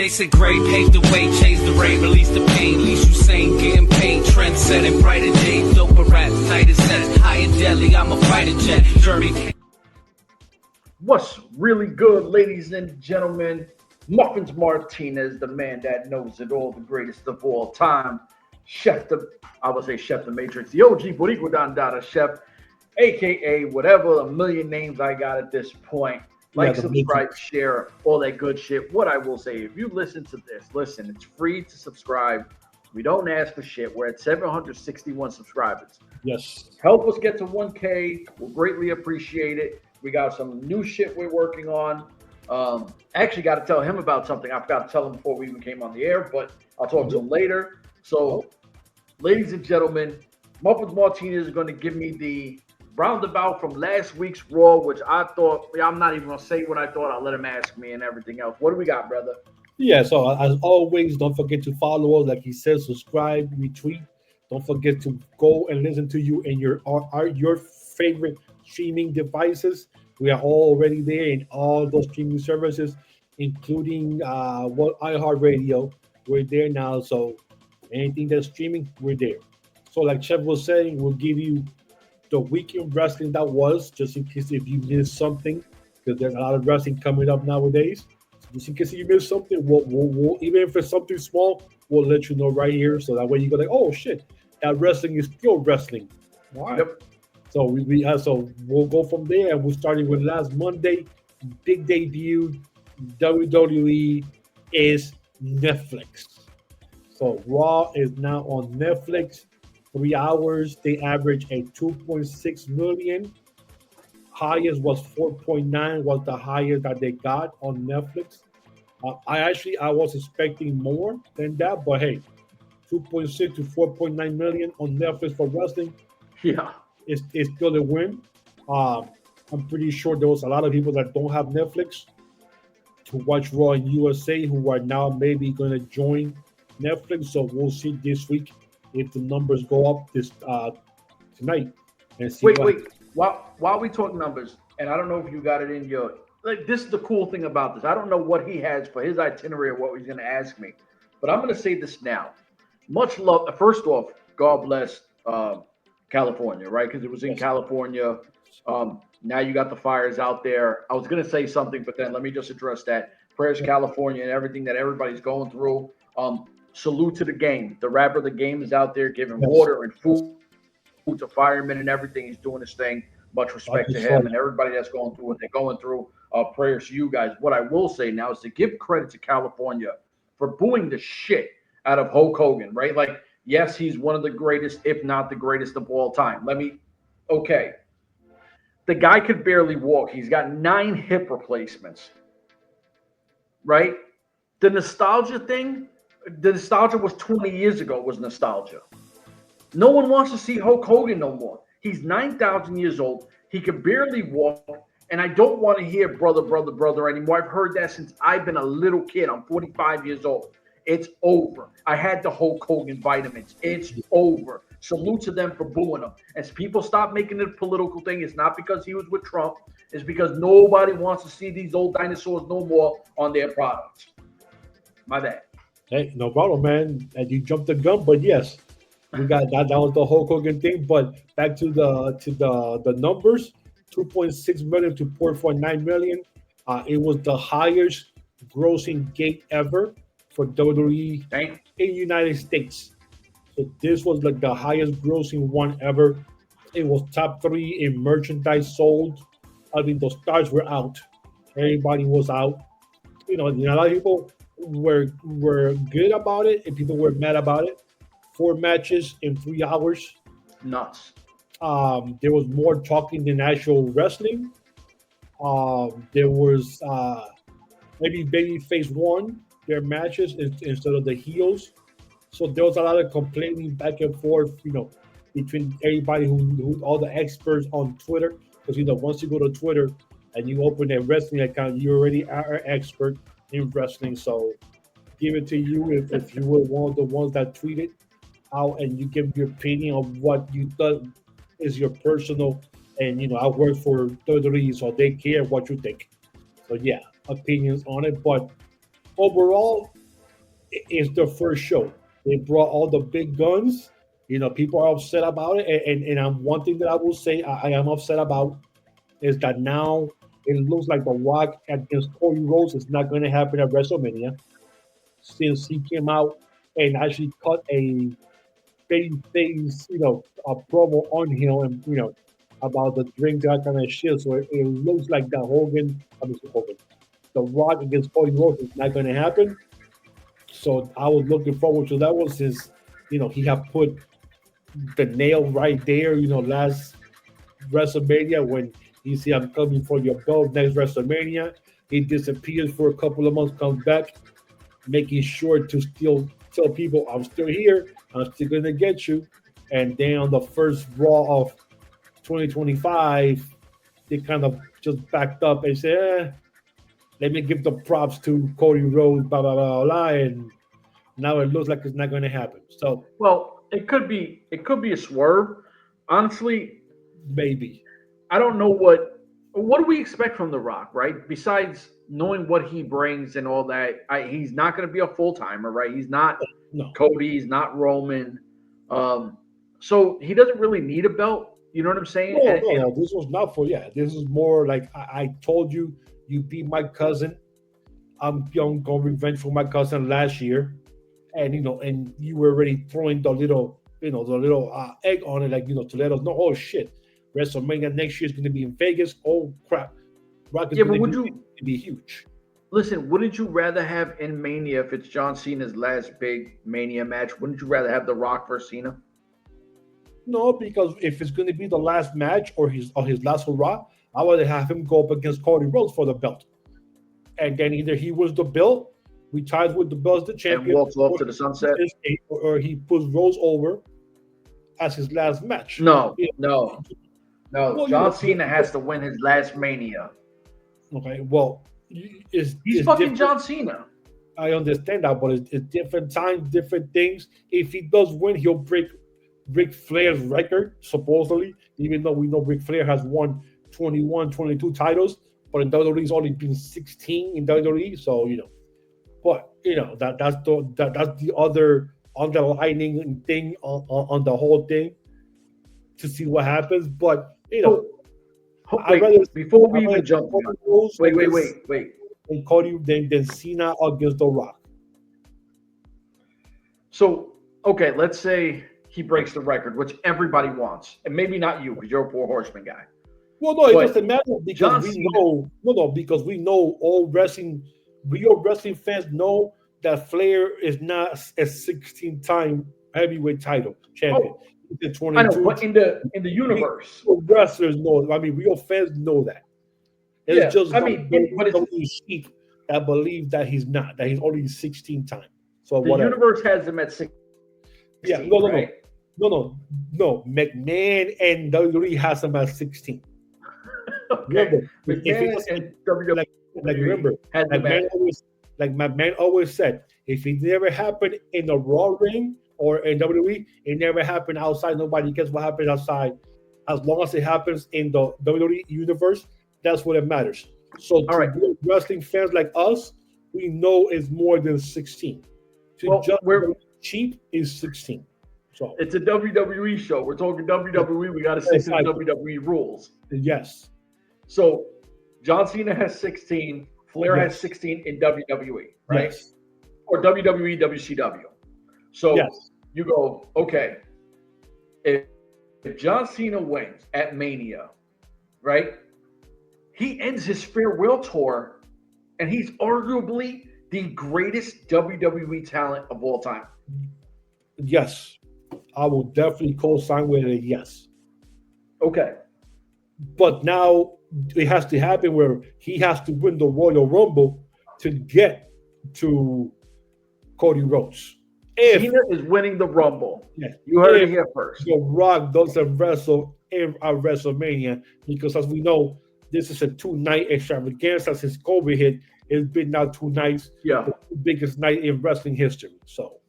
They said gray paved the way, changed the rate, release the pain, least you sane, getting paid, trend setting, brighter days, doper rap, tighter sets, high and deadly, I'm a fighter jet, journey. What's really good, ladies and gentlemen? Muffins Martinez, the man that knows it all, the greatest of all time. Chef the Matrix, the OG Boricua Dandada Chef, a.k.a. whatever, a million names I got at this point. Like, subscribe, share, all that good shit. What I will say, if you listen to this, listen, it's free to subscribe. We don't ask for shit. We're at 761 subscribers. Yes. Help us get to 1K. We'll greatly appreciate it. We got some new shit we're working on. Actually got to tell him about something. I forgot to tell him before we even came on the air, but I'll talk to him later. So, ladies and gentlemen, Muffins Martinez is going to give me the roundabout from last week's Raw, which I thought, I'm not even going to say what I thought. I'll let him ask me and everything else. What do we got, brother? Yeah, so as always, don't forget to follow us. Like he says, subscribe, retweet. Don't forget to go and listen to you in your favorite streaming devices. We are already there in all those streaming services, including iHeartRadio. We're there now, so anything that's streaming, we're there. So like Chef was saying, we'll give you the weekend wrestling that was, just in case if you missed something, because there's a lot of wrestling coming up nowadays. So just in case you missed something, we'll even if it's something small, we'll let you know right here, so that way you go like, oh shit, that wrestling is still wrestling. All right. Yep. So so we'll go from there, and we're starting with last Monday, big debut. WWE is Netflix. So Raw is now on Netflix. 3 hours. They average a 2.6 million. Highest was 4.9. Was the highest that they got on Netflix. I was expecting more than that, but hey, 2.6 to 4.9 million on Netflix for wrestling. Yeah. It's still a win. I'm pretty sure there was a lot of people that don't have Netflix to watch Raw in USA who are now maybe going to join Netflix. So we'll see this week if the numbers go up this tonight. And see wait. While we talk numbers, and I don't know if you got it in your this is the cool thing about this. I don't know what he has for his itinerary or what he's going to ask me, but I'm going to say this now. Much love. First off, God bless California, right? Because it was in California. Now you got the fires out there. I was going to say something, but then let me just address that. Prayers, California, and everything that everybody's going through. Salute to the game. The rapper, the game is out there giving water and food to firemen and everything. He's doing his thing. Much respect to him and everybody that's going through what they're going through. Prayers to you guys. What I will say now is to give credit to California for booing the shit out of Hulk Hogan, right? Like, yes, he's one of the greatest, if not the greatest of all time. Okay. The guy could barely walk. He's got 9 hip replacements, right? The nostalgia thing, the nostalgia was 20 years ago was nostalgia. No one wants to see Hulk Hogan no more. He's 9,000 years old. He can barely walk. And I don't want to hear brother anymore. I've heard that since I've been a little kid. I'm 45 years old. It's over. I had the Hulk Hogan vitamins. It's over. Salute to them for booing him. As people stop making it a political thing, it's not because he was with Trump. It's because nobody wants to see these old dinosaurs no more on their products. My bad. Hey, no problem, man. And you jumped the gun, but yes, we got that. That was the Hulk Hogan thing. But back to the numbers, 2.6 million to 4.9 million. It was the highest grossing gate ever for WWE in the United States. So this was like the highest grossing one ever. It was top 3 in merchandise sold. I mean, the stars were out. Everybody was out. You know, a lot of people were good about it and people were mad about it. 4 matches in 3 hours. Nuts. There was more talking than actual wrestling. There was maybe Babyface won their matches instead of the heels. So there was a lot of complaining back and forth, you know, between everybody who all the experts on Twitter. Because, you know, once you go to Twitter and you open a wrestling account, you already are an expert in wrestling. So give it to you if you were one of the ones that tweeted out and you give your opinion of what you thought is your personal. And, you know, I work for WWE, so they care what you think. So, yeah, opinions on it. But overall, it's their first show. They brought all the big guns. People are upset about it, and one thing that I will say I am upset about is that now it looks like the Rock against Cody Rhodes is not going to happen at WrestleMania, since he came out and actually cut a face, a promo on him, and about the drink, that kind of shit. So it looks like that Hogan, the Rock against Cody Rhodes is not going to happen. So I was looking forward to that one, since he had put the nail right there. Last WrestleMania, when he said, "I'm coming for your belt next WrestleMania," he disappears for a couple of months, comes back, making sure to still tell people, "I'm still here. I'm still gonna get you." And then on the first Raw of 2025, they kind of just backed up and said, "Let me give the props to Cody Rhodes, blah blah blah blah," and now it looks like it's not going to happen. So, well, it could be a swerve. Honestly, maybe. I don't know what do we expect from The Rock, right? Besides knowing what he brings and all that, he's not going to be a full timer, right? He's not Cody, he's not Roman, so he doesn't really need a belt. You know what I'm saying? No, this was not for. Yeah, this is more like I told you. You beat my cousin. I'm going revenge for my cousin last year, and and you were already throwing the little egg on it, like to let us know. Oh shit, WrestleMania next year is going to be in Vegas. Oh crap, Rock is going to be huge. Listen, wouldn't you rather have in Mania, if it's John Cena's last big Mania match, wouldn't you rather have The Rock versus Cena? No, because if it's going to be the last match or his last hurrah, I would have him go up against Cody Rhodes for the belt, and then either he wins the belt, retires with the belt as the champion, and walks off to the sunset, or he puts Rhodes over as his last match. No. Well, John Cena has to win his last Mania. Okay, well, he's fucking different. John Cena. I understand that, but it's different times, different things. If he does win, he'll break Ric Flair's record, supposedly, even though we know Ric Flair has won 21, 22 titles, but in WWE he's only been 16 in WWE. So but that's the other underlining thing on the whole thing, to see what happens. But before we even jump, wait. And Cody than Cena against The Rock. So okay, let's say he breaks the record, which everybody wants, and maybe not you because you're a Four Horsemen guy. Well, no, it doesn't matter, because because we know all real wrestling fans know that Flair is not a 16-time heavyweight title champion. He's 22. I know, but in the universe, wrestlers know. I mean, real fans know that. It's just but it's sheep that believe that he's not. That he's only 16 times. So the universe has him at 16. Yeah, no. McMahon and WWE has him at 16. Okay. Remember, my man always said, if it never happened in the Raw ring or in WWE, it never happened outside. Nobody cares what happens outside. As long as it happens in the WWE universe, that's what it matters. So to wrestling fans like us, we know it's more than 16. We're cheap is 16. So it's a WWE show. We're talking WWE. We got to stick to the WWE rules. Yes. So John Cena has 16. Flair has 16 in WWE, right? Yes. Or WWE, WCW. So you go, okay, if John Cena wins at Mania, right? He ends his farewell tour, and he's arguably the greatest WWE talent of all time. Yes. I will definitely co-sign with a yes. Okay. But now it has to happen where he has to win the Royal Rumble to get to Cody Rhodes. If Cena is winning the Rumble, you heard it here first. The Rock doesn't wrestle at WrestleMania, because as we know, this is a 2-night extravaganza. Since COVID hit, it's been now 2 nights. Yeah. The biggest night in wrestling history. So.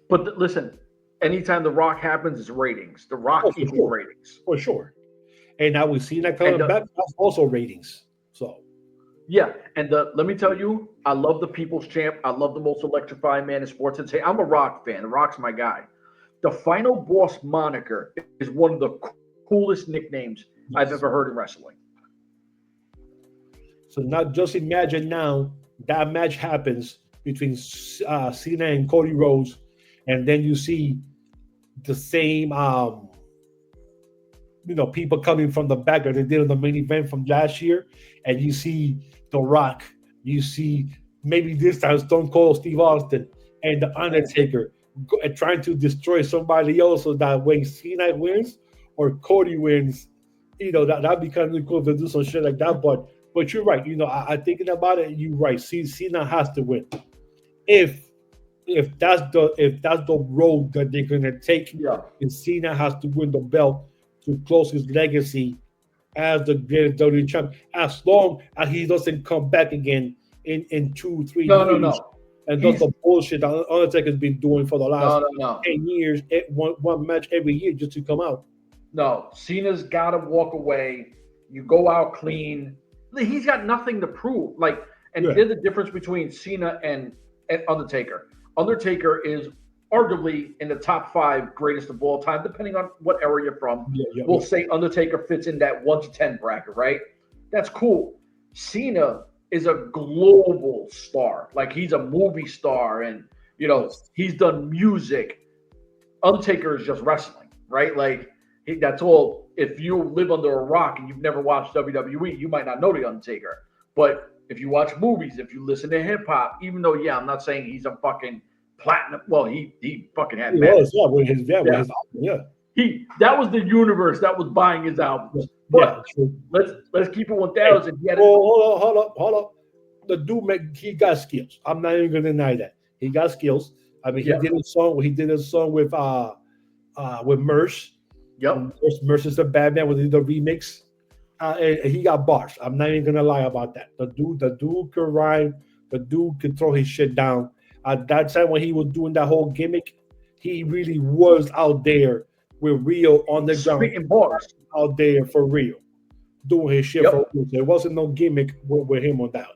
But listen, anytime The Rock happens, it's ratings. The Rock equals ratings. For sure. And now we've seen that coming back. That's also ratings. So. Yeah, and let me tell you, I love the People's Champ. I love the most electrifying man in sports. And say, I'm a Rock fan. The Rock's my guy. The Final Boss moniker is one of the coolest nicknames I've ever heard in wrestling. So now just imagine now that match happens between Cena and Cody Rhodes, and then you see the same people coming from the back that they did in the main event from last year, and you see The Rock, you see maybe this time Stone Cold Steve Austin and The Undertaker trying to destroy somebody else, so that when Cena wins or Cody wins, that'd be kind of cool to do some shit like that. But you're right. I thinking about it. You're right. Cena has to win. If that's the road that they're gonna take, and Cena has to win the belt to close his legacy as the greatest WWE champion, as long as he doesn't come back again in 2-3 years. No. And that's the bullshit that Undertaker's been doing for the last 10 years, one match every year just to come out. No, Cena's got to walk away. You go out clean. He's got nothing to prove. There's a difference between Cena and Undertaker. Undertaker is arguably in the top 5 greatest of all time, depending on what era you're from. We'll say Undertaker fits in that 1 to 10 bracket, right? That's cool. Cena is a global star. Like, he's a movie star, and he's done music. Undertaker is just wrestling, right? Like, that's all. If you live under a rock and you've never watched WWE, you might not know the Undertaker. But if you watch movies, if you listen to hip hop, even though, I'm not saying he's a fucking platinum. Well, he fucking had. He was, with his album, that was the universe that was buying his albums. But let's keep it 1,000. Hold up. The dude, he got skills. I'm not even gonna deny that he got skills. I mean, he did a song. He did a song with Merce. Yep. Merce is the bad man with the remix. And he got bars. I'm not even gonna lie about that. The dude can rhyme. The dude can throw his shit down. At that time when he was doing that whole gimmick, he really was out there with real on the ground. Spitting bars out there for real, doing his shit for real. There wasn't no gimmick with him on that.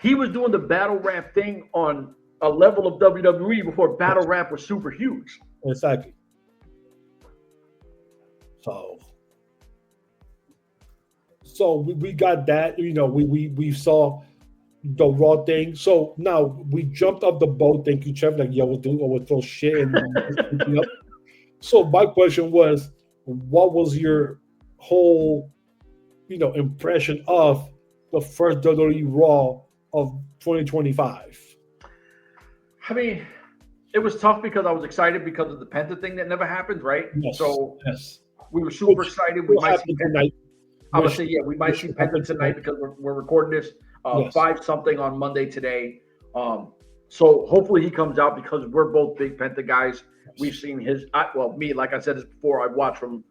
He was doing the battle rap thing on a level of WWE before battle rap was super huge. Exactly. So we got that. We saw the Raw thing. So now we jumped up the boat. Thank you, Trev. Like, we'll throw shit and So my question was, what was your whole, impression of the first WWE Raw of 2025? I mean, it was tough because I was excited because of the Penta thing that never happened, right? Yes. So we were super excited. We might see tonight. I'm gonna say, we might see Penta tonight because we're recording this 5-something on Monday today. So hopefully he comes out because we're both big Penta guys. We've seen me, like I said this before, I've watched from,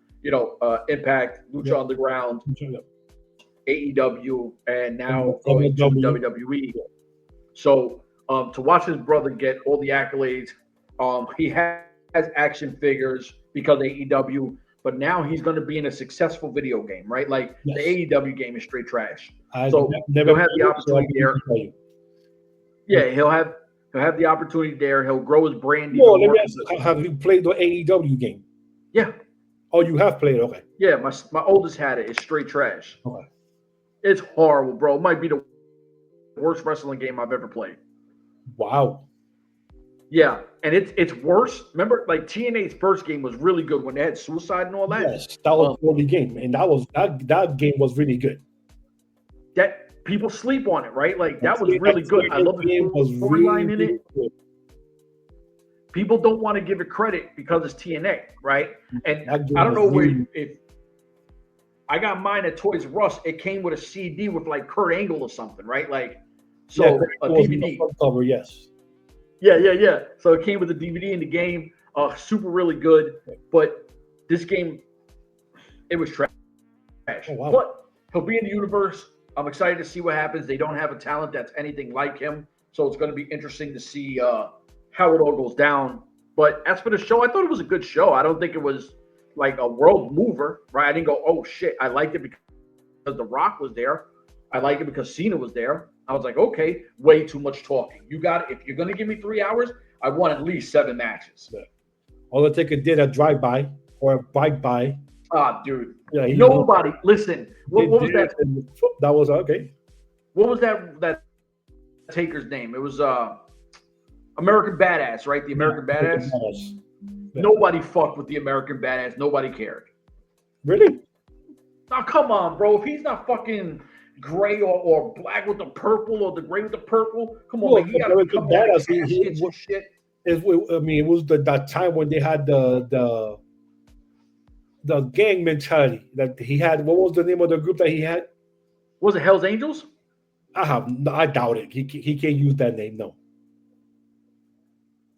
Impact, Lucha Underground, AEW, and now going to WWE. So to watch his brother get all the accolades, he has action figures because of AEW, but now he's going to be in a successful video game, right? Like the AEW game is straight trash. So he'll have the opportunity there. Yeah, he'll have the opportunity there. He'll grow his brand. Well, let me ask you, have you played the AEW game? Yeah. Oh, you have played it? Okay. Yeah, my oldest had it. It's straight trash. Okay. It's horrible, bro. It might be the worst wrestling game I've ever played. Wow. Yeah, and it's worse. Remember, like TNA's first game was really good when they had Suicide and all that. Yes, that was the early game, and that game was really good. That people sleep on it, right? Like that was really good. I love the storyline in it. Good. People don't want to give it credit because it's TNA, right? And I don't know if I got mine at Toys R Us. It came with a CD with like Kurt Angle or something, right? Like so a DVD cover, yes. Yeah. So it came with a DVD in the game. Super really good. But this game, it was trash. Oh, wow. But he'll be in the universe. I'm excited to see what happens. They don't have a talent that's anything like him. So it's going to be interesting to see how it all goes down. But as for the show, I thought it was a good show. I don't think it was like a world mover, right? I didn't go, oh shit, I liked it because The Rock was there. I like it because Cena was there. I was like, okay, way too much talking. You got it. If you're gonna give me 3 hours, I want at least 7 matches. Undertaker did a drive-by or a bike-by. Ah, dude. Yeah, nobody. Listen, what was that? That was okay. What was that Taker's name? It was American Badass, right? The American Badass. Yeah. Nobody fucked with the American Badass. Nobody cared. Really? Now, come on, bro. If he's not fucking gray or black with the purple or the gray with the purple, come on, man. He got to come back and shit. It was that time when they had the gang mentality that he had. What was the name of the group that he had? Was it Hell's Angels? I doubt it. He can't use that name. No.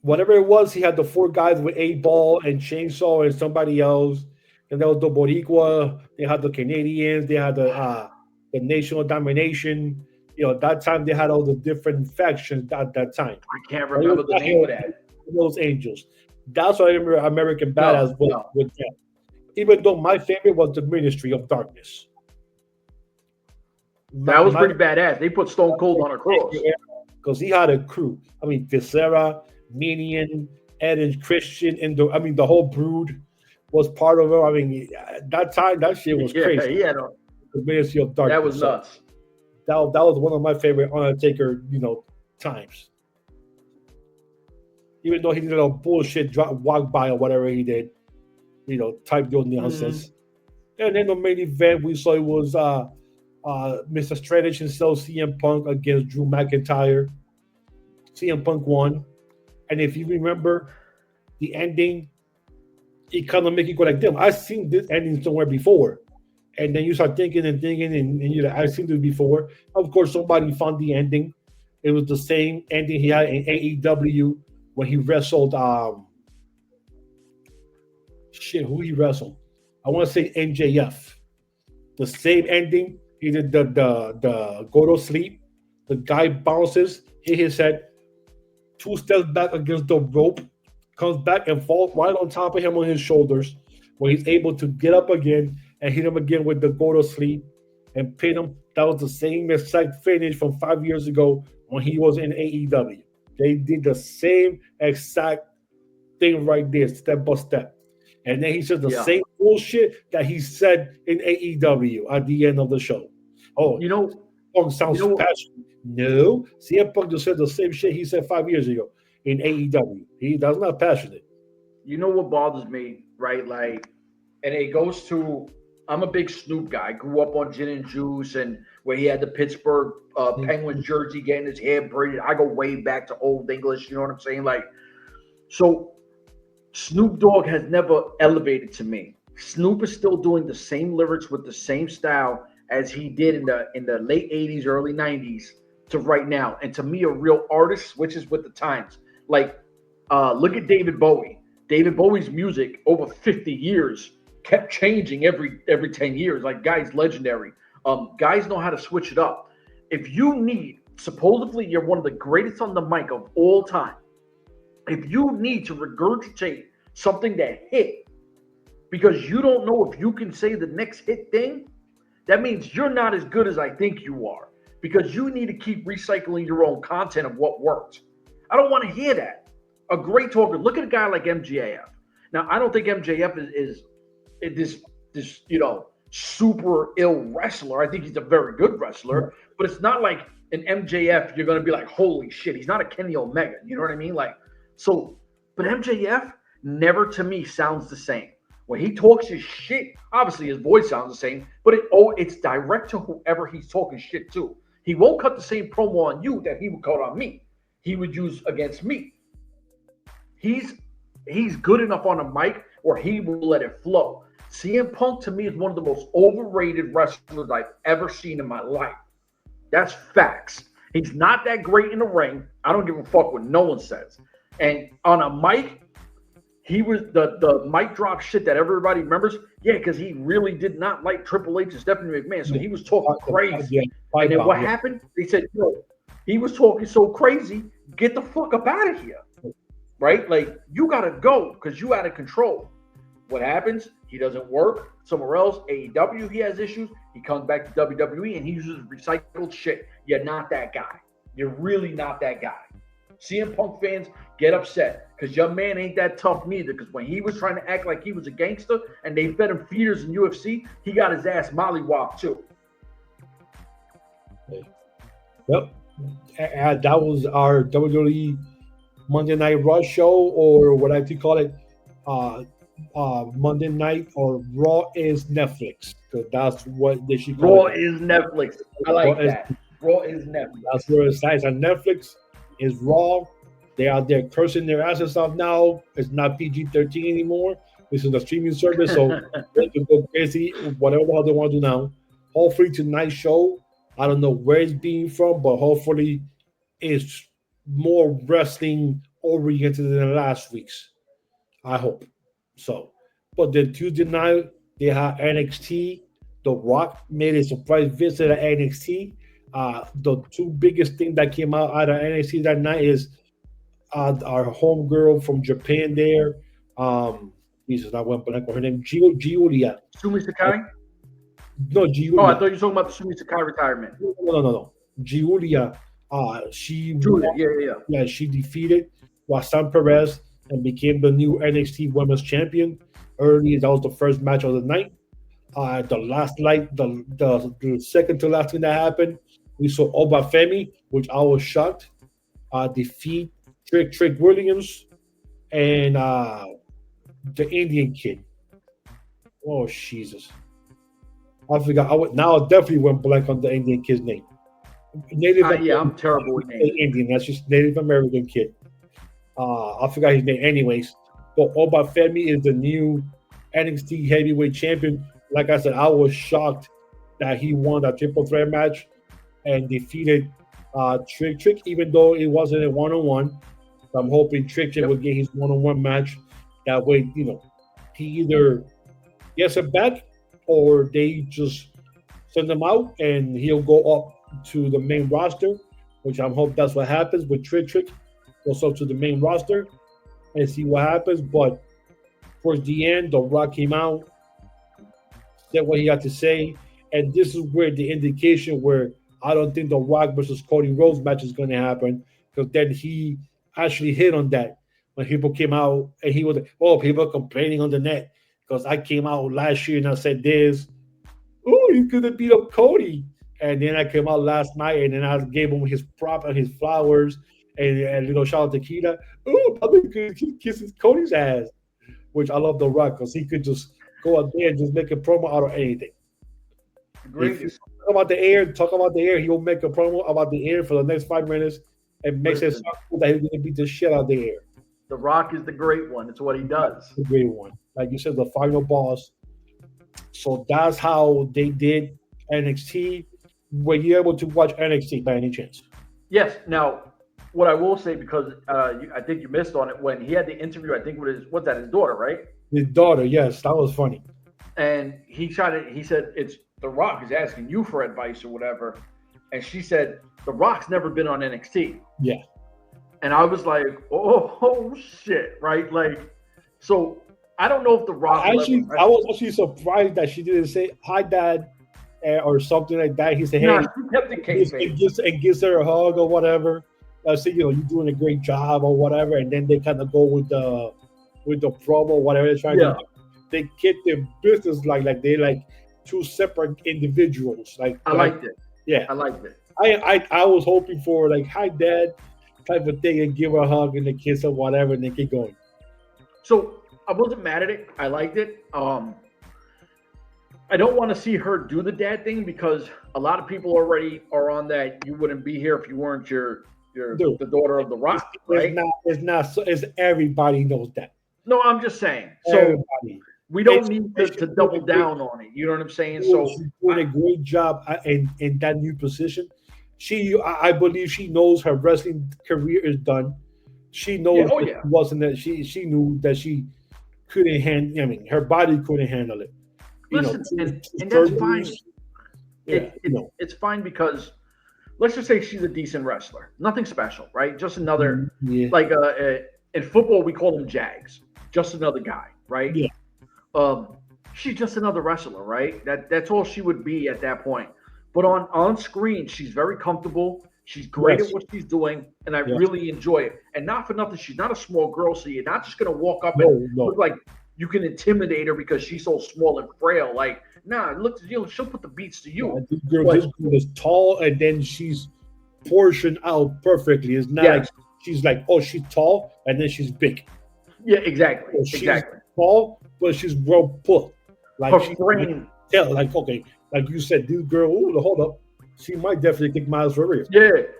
Whatever it was, he had the 4 guys with 8-Ball and Chainsaw and somebody else. And there was the Boricua. They had the Canadians. They had the National Domination. That time they had all the different factions at that time. I can't remember the name of that. Those Angels. That's what I remember American Badass with them. Even though my favorite was the Ministry of Darkness. That was pretty badass. They put Stone Cold on a cross. Because he had a crew. I mean, Viscera, Minion, Ed and Christian, and the whole brood was part of it. I mean, that time, that shit was crazy. Yeah, the Ministry of Darkness. That was nuts. That was one of my favorite Undertaker, times. Even though he did a bullshit walk by or whatever he did, type your nonsense. And then the main event we saw it was Mr. Strategy himself, CM Punk against Drew McIntyre. CM Punk won. And if you remember the ending, it kind of make you go like, damn, I've seen this ending somewhere before. And then you start thinking, and you're like, I've seen this before. Of course, somebody found the ending. It was the same ending he had in AEW when he wrestled who he wrestled? I want to say MJF. The same ending. He did the go to sleep. The guy bounces, hit his head, 2 steps back against the rope, comes back and falls right on top of him on his shoulders, where he's able to get up again and hit him again with the go to sleep and pin him. That was the same exact finish from 5 years ago when he was in AEW. They did the same exact thing right there, step by step. And then he said the same bullshit that he said in AEW at the end of the show. Oh, Punk sounds passionate. No, CM Punk just said the same shit he said 5 years ago in AEW. That's not passionate. You know what bothers me, right? Like, and it goes to, I'm a big Snoop guy. I grew up on Gin and Juice, and where he had the Pittsburgh Penguins jersey, getting his hair braided. I go way back to Old English. You know what I'm saying? Like, so Snoop Dogg has never elevated to me. Snoop is still doing the same lyrics with the same style as he did in the late 80s, early 90s to right now. And to me, a real artist switches with the times. Like, look at David Bowie. David Bowie's music over 50 years kept changing every 10 years. Like, guy's legendary. Guys know how to switch it up. If you need, supposedly you're one of the greatest on the mic of all time. If you need to regurgitate something that hit because you don't know if you can say the next hit thing, that means you're not as good as I think you are, because you need to keep recycling your own content of what worked. I don't want to hear that. A great talker. Look at a guy like MJF. Now, I don't think MJF is this super ill wrestler. I think he's a very good wrestler, but it's not like an MJF you're going to be like, holy shit, he's not a Kenny Omega. You know what I mean? Like, so, but MJF never to me sounds the same. When he talks his shit, obviously his voice sounds the same, but it's direct to whoever he's talking shit to. He won't cut the same promo on you that he would cut on me. He would use against me. He's good enough on a mic where he will let it flow. CM Punk to me is one of the most overrated wrestlers I've ever seen in my life. That's facts. He's not that great in the ring. I don't give a fuck what no one says. And on a mic, he was the mic drop shit that everybody remembers. Yeah, because he really did not like Triple H and Stephanie McMahon. So he was talking crazy. And then what happened? They said, he was talking so crazy, get the fuck up out of here. Right? Like, you got to go because you out of control. What happens? He doesn't work somewhere else. AEW, he has issues. He comes back to WWE and he uses recycled shit. You're not that guy. You're really not that guy. CM Punk fans get upset because your man ain't that tough neither. Because when he was trying to act like he was a gangster and they fed him feeders in UFC, he got his ass mollywopped too. Yep. And that was our WWE Monday Night Raw show, or what I like to call it, Monday Night or Raw is Netflix. Because that's what they should call Raw it. is Netflix. I like that. Raw is Netflix. That's where it's at. On Netflix is Raw. They are there cursing their asses off now. It's not PG-13 anymore. This is a streaming service, so they can go crazy, whatever the hell they want to do now. Hopefully tonight's show, I don't know where it's being from, but hopefully it's more wrestling oriented than last week's. I hope so. But then Tuesday night, they have NXT. The Rock made a surprise visit at NXT. The two biggest things that came out of NXT that night is our homegirl from Japan there. Jesus, I went blank on her name. Giulia. Sumi Sakai? No, Giulia. Oh, I thought you were talking about the Sumi Sakai retirement. No. Giulia. Julia, yeah. She defeated Roxanne Perez and became the new NXT Women's Champion. Early, that was the first match of the night. The last night, the second to last thing that happened, we saw Obafemi, which I was shocked, defeat Trick Williams and the Indian kid. Oh, Jesus. I forgot. Now I definitely went blank on the Indian kid's name. I'm terrible with names. Indian. That's just Native American kid. I forgot his name. Anyways, but Obafemi is the new NXT Heavyweight Champion. Like I said, I was shocked that he won a triple threat match and defeated Trick, even though it wasn't a one-on-one. So I'm hoping Trick will get his one-on-one match. That way, he either gets it back or they just send him out and he'll go up to the main roster, which I'm hoping that's what happens with Trick. Goes up to the main roster and see what happens. But towards the end, The Rock came out, said what he had to say, and this is where the indication where I don't think The Rock versus Cody Rhodes match is going to happen, because then he actually hit on that when people came out and he was like, oh, people are complaining on the net because I came out last year and I said this, oh, you could have beat up Cody. And then I came out last night and then I gave him his prop and his flowers and shout out to Keita. Oh, probably could kiss Cody's ass, which I love The Rock because he could just go out there and just make a promo out of anything. If you talk about the air, he'll make a promo about the air for the next 5 minutes and makes it sound cool that he's going to beat the shit out of the air. The Rock is the great one. It's what he does. The great one. Like you said, the final boss. So that's how they did NXT. Were you able to watch NXT by any chance? Yes. Now, what I will say, because I think you missed on it, when he had the interview, I think with his daughter, right? His daughter, yes. That was funny. And he said, it's The Rock is asking you for advice or whatever. And she said, The Rock's never been on NXT. Yeah. And I was like, oh shit, right? Like, so I don't know if The Rock. I was actually surprised that she didn't say hi, Dad, or something like that. He said, "Hey," she kept the case and gives her a hug or whatever. I say, you're doing a great job or whatever. And then they kind of go with the promo, whatever they're trying to do. They get their business like they're like two separate individuals. I liked it. Yeah, I liked it. I was hoping for like hi, Dad, type of thing, and give her a hug and a kiss or whatever, and then keep going. So I wasn't mad at it. I liked it. I don't want to see her do the dad thing because a lot of people already are on that. You wouldn't be here if you weren't the daughter of The Rock, right? It's everybody knows that. No, I'm just saying. So we don't need to double down on it. You know what I'm saying? So she's doing a great job in that new position. I believe she knows her wrestling career is done. She knows it wasn't that she knew that she couldn't handle. I mean, her body couldn't handle it. Listen, and that's fine. It's fine because let's just say she's a decent wrestler. Nothing special, right? Just another like in football we call them Jags. Just another guy, right? Yeah. she's just another wrestler, right? That's all she would be at that point. But on screen, she's very comfortable. She's great at what she's doing, and I really enjoy it. And not for nothing, she's not a small girl, so you're not just gonna walk up and look like you can intimidate her because she's so small and frail. Like, nah, look, she'll put the beats to you. Yeah, this girl is tall, and then she's portioned out perfectly. It's not like she's like, oh, she's tall, and then she's big. Yeah, exactly. So she's tall, but she's well put. Like her frame. Yeah, like okay, like you said, this girl. Oh, hold up, she might definitely kick Miles for real.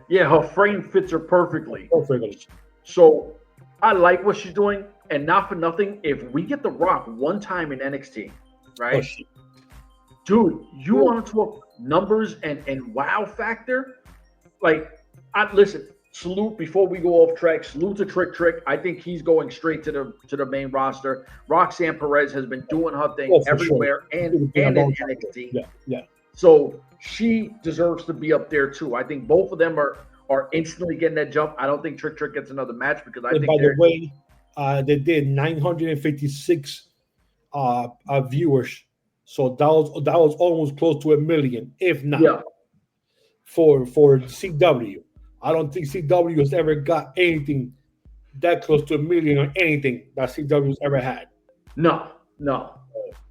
Yeah, her frame fits her perfectly. Perfectly. So I like what she's doing, and not for nothing, if we get The Rock one time in NXT, right? Dude, you want to talk numbers and wow factor? Like, listen. Salute before we go off track. Salute to Trick. I think he's going straight to the main roster. Roxanne Perez has been doing her thing everywhere and in NXT. Yeah. So she deserves to be up there too. I think both of them are instantly getting that jump. I don't think Trick gets another match because I think. By the way, they did 956 viewers, so that was almost close to 1 million, if not. For CW. I don't think CW has ever got anything that close to 1 million or anything that CW's ever had. No.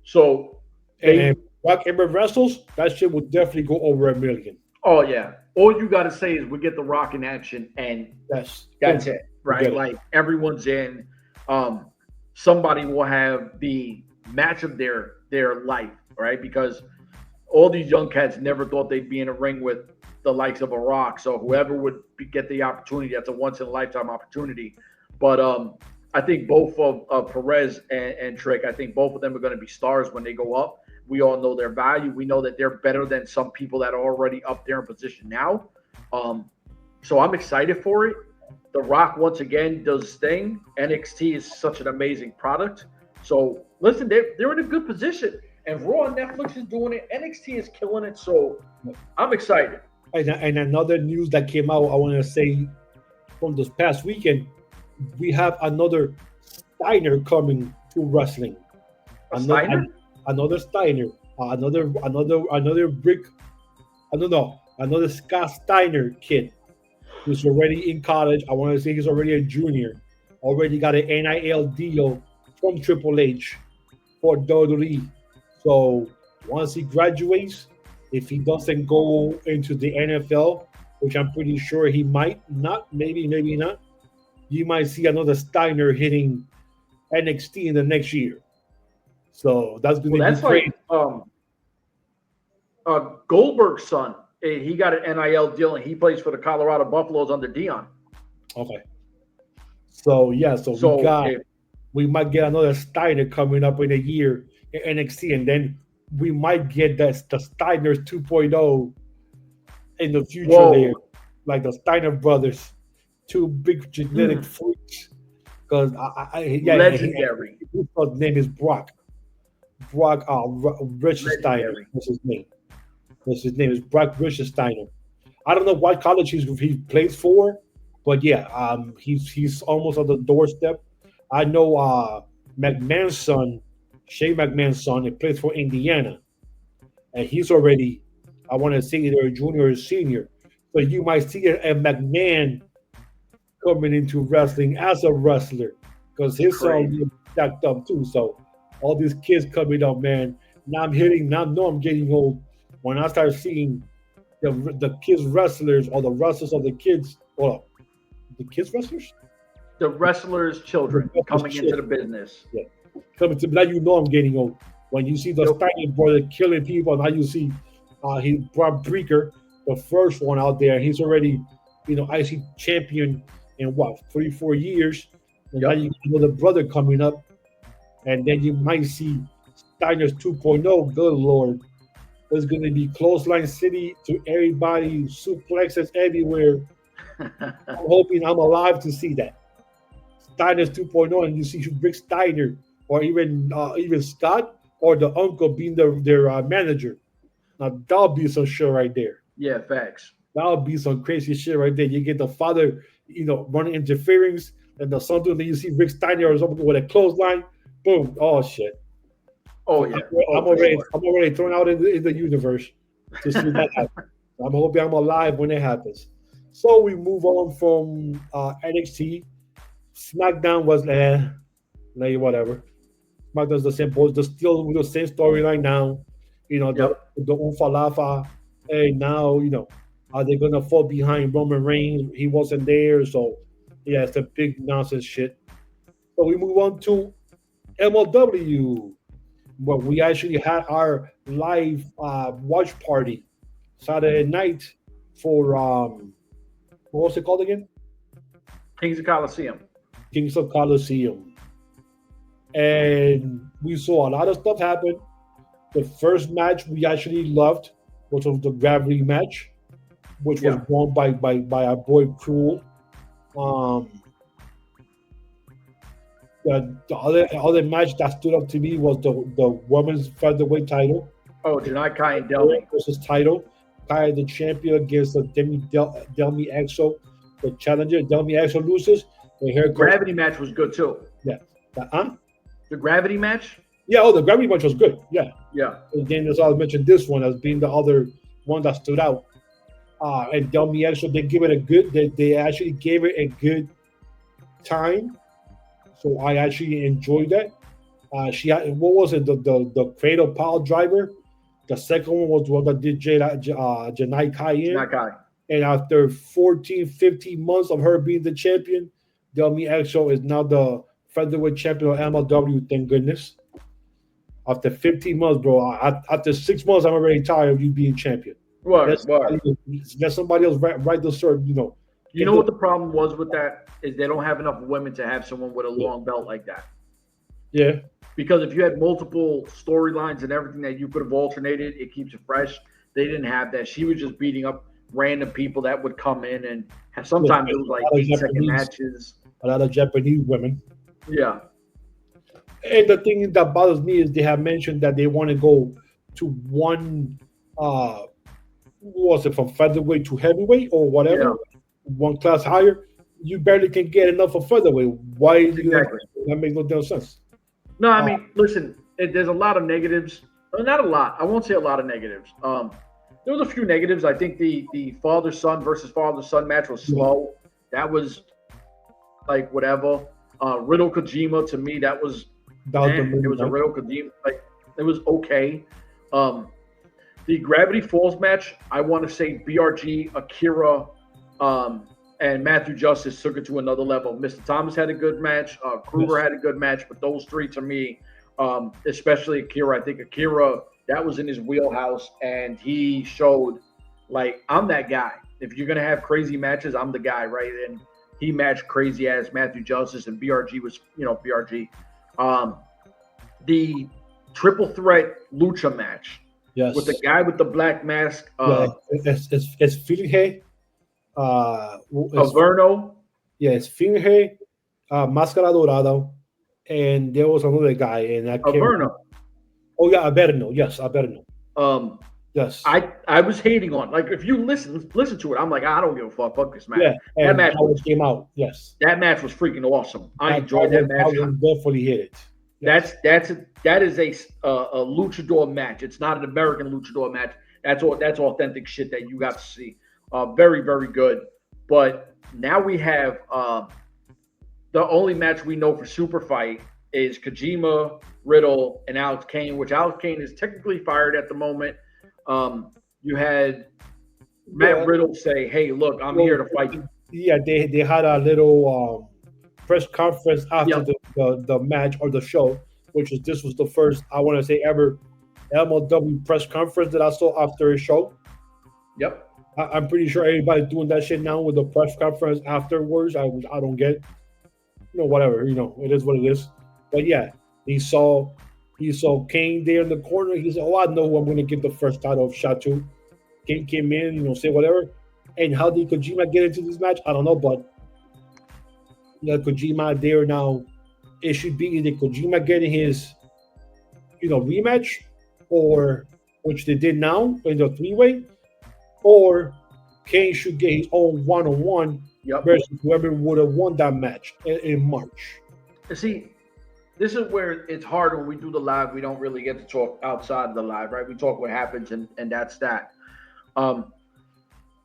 So and Rock Ever wrestles, that shit would definitely go over 1 million. Oh yeah. All you gotta say is we get The Rock in action, and that's it, right? Like everyone's in. Somebody will have the match of their life, right? Because all these young cats never thought they'd be in a ring with the likes of a Rock. So whoever would get the opportunity, that's a once in a lifetime opportunity. But I think both of Perez and Trick, I think both of them are going to be stars when they go up. We all know their value. We know that they're better than some people that are already up there in position now. So I'm excited for it. The Rock once again does his thing. NXT is such an amazing product. So listen, they're in a good position. And Raw on Netflix is doing it. NXT is killing it. So I'm excited. And another news that came out, I want to say, from this past weekend, we have another Steiner coming to wrestling. Another Steiner, another brick. I don't know, another Scott Steiner kid who's already in college. I want to say he's already a junior. Already got an NIL deal from Triple H for WWE. So once he graduates, if he doesn't go into the NFL, which I'm pretty sure he might not, maybe not, you might see another Steiner hitting NXT in the next year. So that's going to be great. Like Goldberg's son. He got an NIL deal, and he plays for the Colorado Buffaloes under Dion. Okay. So we might get another Steiner coming up in a year in NXT, and then we might get the Steiners 2.0 in the future there, like the Steiner brothers, two big genetic freaks. Because legendary. His name is Brock. Richard Steiner. That's his name. His name is Brock Richard Steiner. I don't know what college he plays for, but yeah, he's almost on the doorstep. I know McMahon's son, Shane McMahon's son, he plays for Indiana, and he's already, I want to say, either a junior or a senior. So you might see a McMahon coming into wrestling as a wrestler, because his son is stacked up too. So all these kids coming up, man. Now I'm getting old. When I start seeing the kids wrestlers, or the wrestlers of the kids, or the kids wrestlers, the wrestlers' children coming into the business. Yeah. Coming to, now you know I'm getting old. When you see the Steiner brother killing people, now you see he brought Breaker, the first one out there. He's already, IC champion in 3-4 years. And now you know the brother coming up, and then you might see Steiner's 2.0. Good Lord. There's going to be clothesline city to everybody, suplexes everywhere. I'm hoping I'm alive to see that. Steiner's 2.0, and you see Rick Steiner, or even Scott, or the uncle being their manager. Now, that'll be some shit right there. Yeah, facts. That'll be some crazy shit right there. You get the father, running interference, and the son, then you see Rick Steiner or something with a clothesline. Boom. Oh, shit. Oh yeah, I'm already thrown out in the universe to see that happen. I'm hoping I'm alive when it happens. So we move on from NXT. SmackDown was like whatever. SmackDown's the same, still the same storyline now. You know, Yep. the Unfalafa. Hey, now are they gonna fall behind Roman Reigns? He wasn't there, so yeah, it's a big nonsense shit. So we move on to MLW, where we actually had our live watch party Saturday night for what was it called again? Kings of Coliseum. Kings of Coliseum. And we saw a lot of stuff happen. The first match we actually loved, which was the gravity match, which was won by our boy Cruel. The other match that stood up to me was the women's featherweight title. Oh, Janai Kai and Delmi versus title. Kai the champion against the Delmi Exo, the challenger. Delmi Exo loses. And here gravity match was good too. Yeah. The gravity match? Yeah, the gravity match was good. Yeah. Yeah. And then as I mentioned this one as being the other one that stood out. And Delmi Exo, they give it a good, they actually gave it a good time. So I actually enjoyed that. She had, what was it? The cradle pile driver. The second one was one that did Janai Kai in. Janai Kai. And after 14, 15 months of her being the champion, Delmi Exo is now the featherweight champion of MLW. Thank goodness. After 15 months, bro. After 6 months, I'm already tired of you being champion. Let somebody else write the sword. You know what the problem was with that is they don't have enough women to have someone with a long belt like that. Yeah. Because if you had multiple storylines and everything that you could have alternated, it keeps it fresh. They didn't have that. She was just beating up random people that would come in and sometimes it was like 8-second matches. A lot of Japanese women. Yeah. And the thing that bothers me is they have mentioned that they want to go to one, what was it, from featherweight to heavyweight or whatever, one class higher. You barely can get enough of featherweight. Why? Exactly. That makes no damn sense. No, I mean, listen, there's a lot of negatives. Not a lot. I won't say a lot of negatives. There was a few negatives. I think the father-son versus father-son match was slow. That was like whatever. Riddle Kojima, to me, it was a Riddle Kojima. Like, it was okay. The Gravity Falls match, I want to say BRG, Akira, and Matthew Justice took it to another level. Mr. Thomas had a good match. Kruger had a good match. But those three, to me, especially Akira, I think Akira, that was in his wheelhouse. And he showed, like, I'm that guy. If you're going to have crazy matches, I'm the guy, right? And he matched crazy as Matthew Justice, and BRG was, BRG. The triple threat lucha match with the guy with the black mask. It's Finge. Averno. Yeah, it's Finge, Máscara Dorada, and there was another guy in that. Averno. Oh yeah, Averno. Yes, Averno. Yes. I was hating on, like, if you listen to it, I'm like, I don't give a fuck this match. Yeah, that match came out. Yes, that match was freaking awesome. I enjoyed that match. Definitely hit it. Yes. That is a luchador match. It's not an American luchador match. That's authentic shit that you got to see. Very, very good. But now we have the only match we know for Super Fight is Kojima, Riddle, and Alex Kane, which Alex Kane is technically fired at the moment. You had Matt Riddle say, "Hey, look, I'm here to fight you." Yeah, they had a little press conference after the match or the show, this was the first, I want to say, ever MLW press conference that I saw after a show. Yep. I'm pretty sure everybody's doing that shit now with the press conference afterwards. I don't get it. Whatever, it is what it is. But yeah, he saw Kane there in the corner. He said, "Oh, I know who I'm going to give the first title shot to." Kane came in, say whatever. And how did Kojima get into this match? I don't know, but Kojima there now. It should be either Kojima getting his, rematch, or which they did now in the three-way, or Kane should get his own one-on-one versus whoever would have won that match in March. See, this is where it's hard when we do the live. We don't really get to talk outside of the live, right? We talk what happens, and that's that.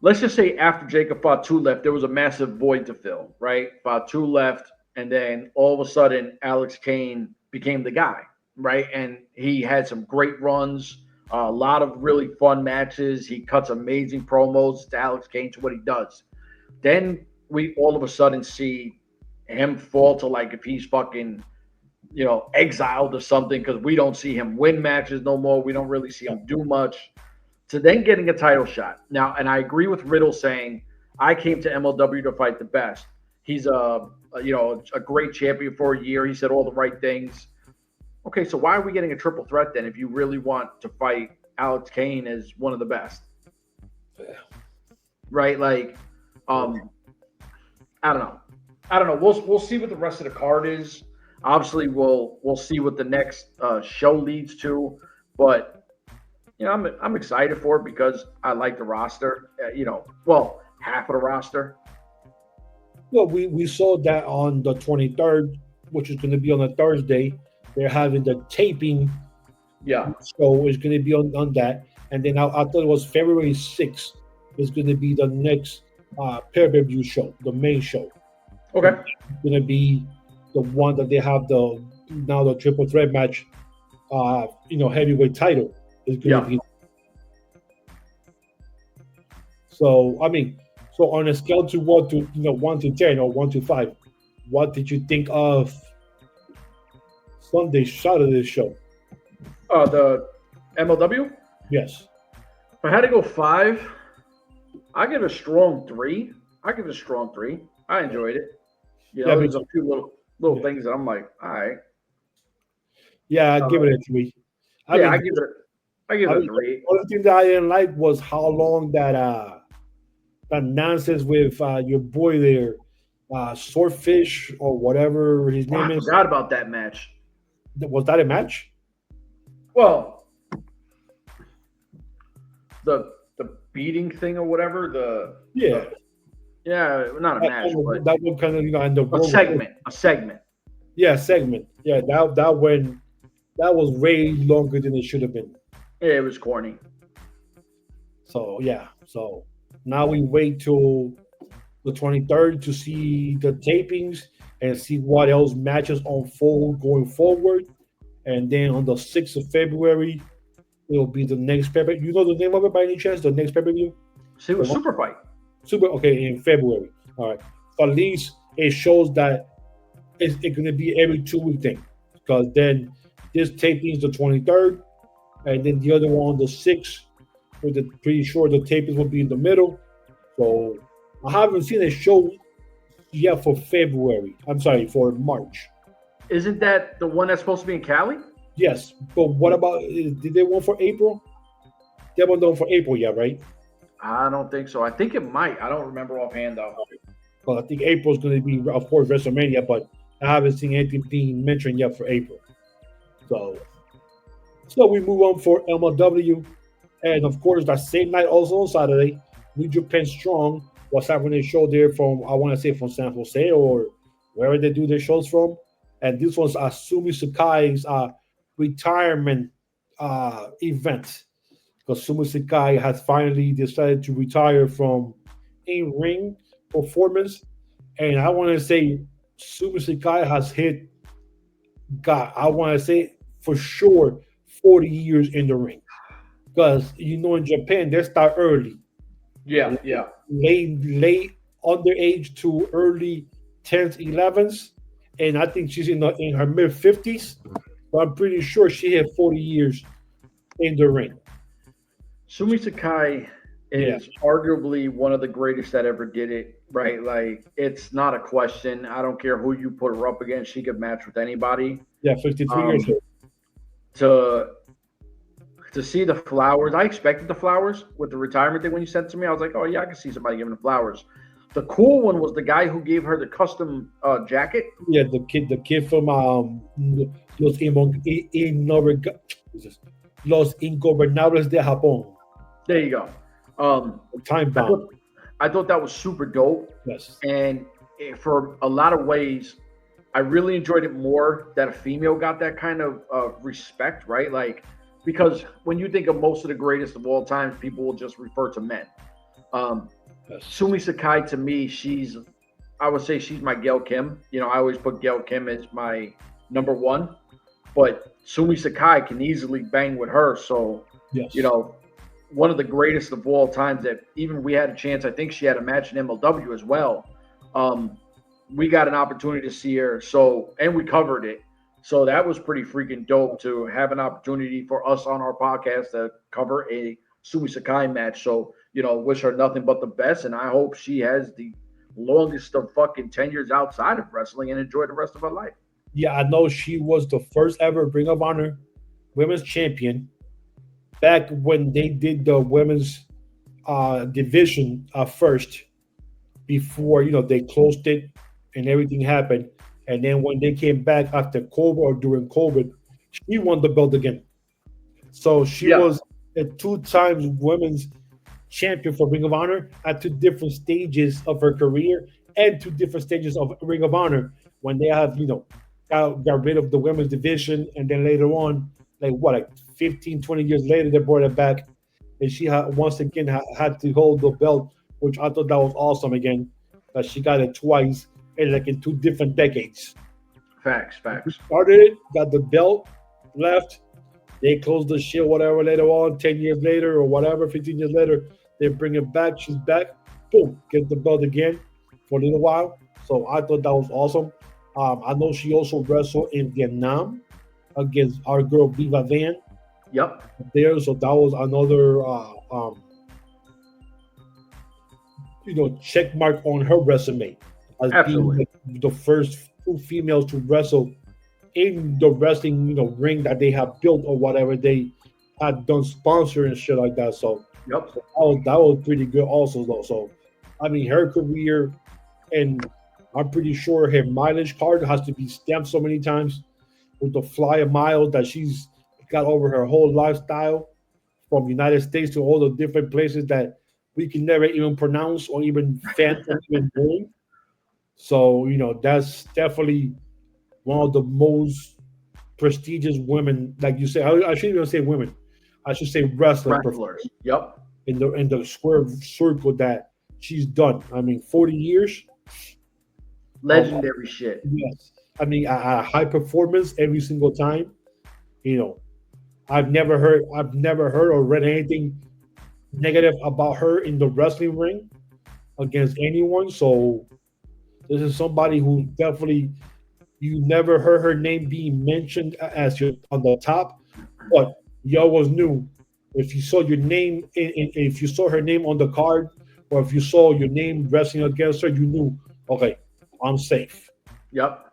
Let's just say after Jacob Fatu left, there was a massive void to fill, right? Fatu left, and then all of a sudden, Alex Kane became the guy, right? And he had some great runs, a lot of really fun matches. He cuts amazing promos to Alex Kane to what he does. Then we all of a sudden see him fall to like if he's fucking, exiled or something because we don't see him win matches no more. We don't really see him do much. To then getting a title shot. Now, and I agree with Riddle saying, I came to MLW to fight the best. He's a great champion for a year. He said all the right things. Okay, so why are we getting a triple threat then if you really want to fight Alex Kane as one of the best? Yeah. Right? Like, I don't know. We'll see what the rest of the card is. Obviously, we'll see what the next show leads to. But I'm excited for it because I like the roster. Half of the roster. Well, we saw that on the 23rd, which is going to be on a Thursday. They're having the taping. Yeah. So it's going to be on that. And then I thought it was February 6th is going to be the next pay-per-view show, the main show. Okay. It's going to be the one that they have the triple threat match, heavyweight title. Is going to be. So on a scale to 1 to 10 or 1 to 5, what did you think of Sunday's Saturday show? The MLW? Yes. If I had to go 5, I give it a strong 3. I enjoyed it. There's a few little things that I'm like, all right. Yeah, I'd give it a 3. I give it a 3. The only thing that I didn't like was how long that nonsense with your boy there, Swordfish or whatever his name is. I forgot about that match. Was that a match? Well, the beating thing or whatever. Not a match, but that one kind of a segment. Yeah, segment. Yeah, that was way longer than it should have been. Yeah, it was corny. So now we wait till the 23rd to see the tapings and see what else matches unfold going forward. And then on the 6th of February, it'll be the next pay-per-view. You know the name of it by any chance? The next pay-per-view? See, it was Super Fight. In February. All right. But at least it shows that it's going to be every 2-week thing. Because then this taping is the 23rd, and then the other one on the 6th. Pretty sure the tapings will be in the middle. So I haven't seen a show yet for February. I'm sorry, for March. Isn't that the one that's supposed to be in Cali? Yes, but what about, did they want for April? They haven't done for April yet, right? I don't think so. I think it might. I don't remember offhand, though. Well, I think April's going to be, of course, WrestleMania, but I haven't seen anything being mentioned yet for April. So we move on for MLW. And, of course, that same night, also on Saturday, New Japan Strong was having a show there from, I want to say, from San Jose or wherever they do their shows from. And this was Sumi Sakai's retirement event. Because Sumi Sakai has finally decided to retire from in-ring performance. And I want to say Sumi Sakai has hit, I want to say for sure, 40 years in the ring. Because, in Japan, they start early. Yeah. Late underage to early 10s, 11s. And I think she's in her mid-50s. But I'm pretty sure she had 40 years in the ring. Sumi Sakai is arguably one of the greatest that ever did it, right? Like, it's not a question. I don't care who you put her up against. She could match with anybody. Yeah, 53 years old. To see the flowers, I expected the flowers with the retirement thing when you sent it to me. I was like, oh, yeah, I can see somebody giving the flowers. The cool one was the guy who gave her the custom jacket. Yeah, the kid from Los Ingobernables de Japón. There you go. Time bomb. I thought that was super dope. Yes. And for a lot of ways, I really enjoyed it more that a female got that kind of respect, right? Like, because when you think of most of the greatest of all time, people will just refer to men. Sumi Sakai, to me, I would say she's my Gail Kim. You know, I always put Gail Kim as my number one, but Sumi Sakai can easily bang with her. So, yes. You know, one of the greatest of all times that even we had a chance, I think she had a match in MLW as well. We got an opportunity to see her. So, and we covered it. So that was pretty freaking dope to have an opportunity for us on our podcast to cover a Sumi Sakai match. So, you know, wish her nothing but the best. And I hope she has the longest of fucking tenures outside of wrestling and enjoy the rest of her life. Yeah, I know she was the first ever Ring of Honor women's champion back when they did the women's division first, before, you know, they closed it and everything happened. And then when they came back after COVID or during COVID, she won the belt again. So she was a 2 times women's champion for Ring of Honor at 2 different stages of her career and 2 different stages of Ring of Honor, when they have, you know, got rid of the women's division. And then later on, like 15, 20 years later, they brought it back. And she once again had to hold the belt, which I thought that was awesome again, that she got it twice in 2 different decades. Facts. Started it, got the belt, left. They closed the shit, whatever, later on, 10 years later or whatever, 15 years later, they bring it back. She's back. Boom, get the belt again for a little while. So I thought that was awesome. I know she also wrestled in Vietnam against our girl Viva Van. Yep. There, so that was another check mark on her resume as Absolutely. being the first 2 females to wrestle in the wrestling, ring that they have built or whatever they had done, sponsor and shit like that. So yep, that was pretty good also though. So I mean, her career, and I'm pretty sure her mileage card has to be stamped so many times with the flyer miles that she's got over her whole lifestyle, from United States to all the different places that we can never even pronounce or even fathom even going. So, that's definitely one of the most prestigious women, like you say. I shouldn't even say women. I should say wrestlers. Yep. In the square circle that she's done. I mean, 40 years. Legendary shit. Yes. I mean, a high performance every single time. I've never heard or read anything negative about her in the wrestling ring against anyone. So this is somebody who definitely, you never heard her name being mentioned as you're on the top, but you always knew if you saw your name, if you saw her name on the card, or if you saw your name wrestling against her, you knew, okay, I'm safe. Yep.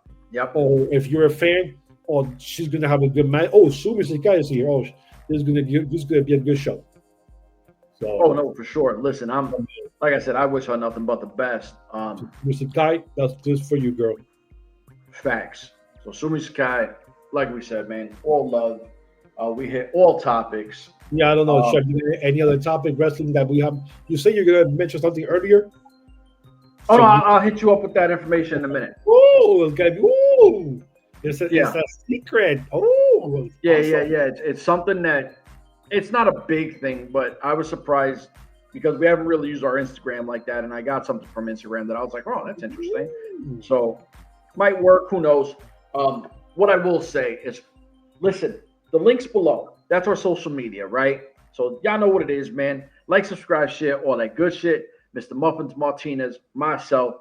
Or if you're a fan, she's gonna have a good match. Oh, Sumi Sakai is here. Oh, this is gonna be a good show. So, no, for sure. Listen, like I said, I wish her nothing but the best. Sumi Sakai, that's just for you, girl. Facts. So Sumi Sakai, like we said, man, all love. We hit all topics. Yeah, I don't know. Chef, any other topic wrestling that we have? You say you're gonna mention something earlier. Oh, no, I'll hit you up with that information in a minute. Ooh, it's gonna be It's a secret. Oh, yeah, awesome. yeah. It's something that it's not a big thing, but I was surprised because we haven't really used our Instagram like that, and I got something from Instagram that I was like, oh, that's interesting. So might work. Who knows? What I will say is, listen, the links below. That's our social media, right? So y'all know what it is, man. Like, subscribe, share, all that good shit. Mr. Muffins Martinez, myself.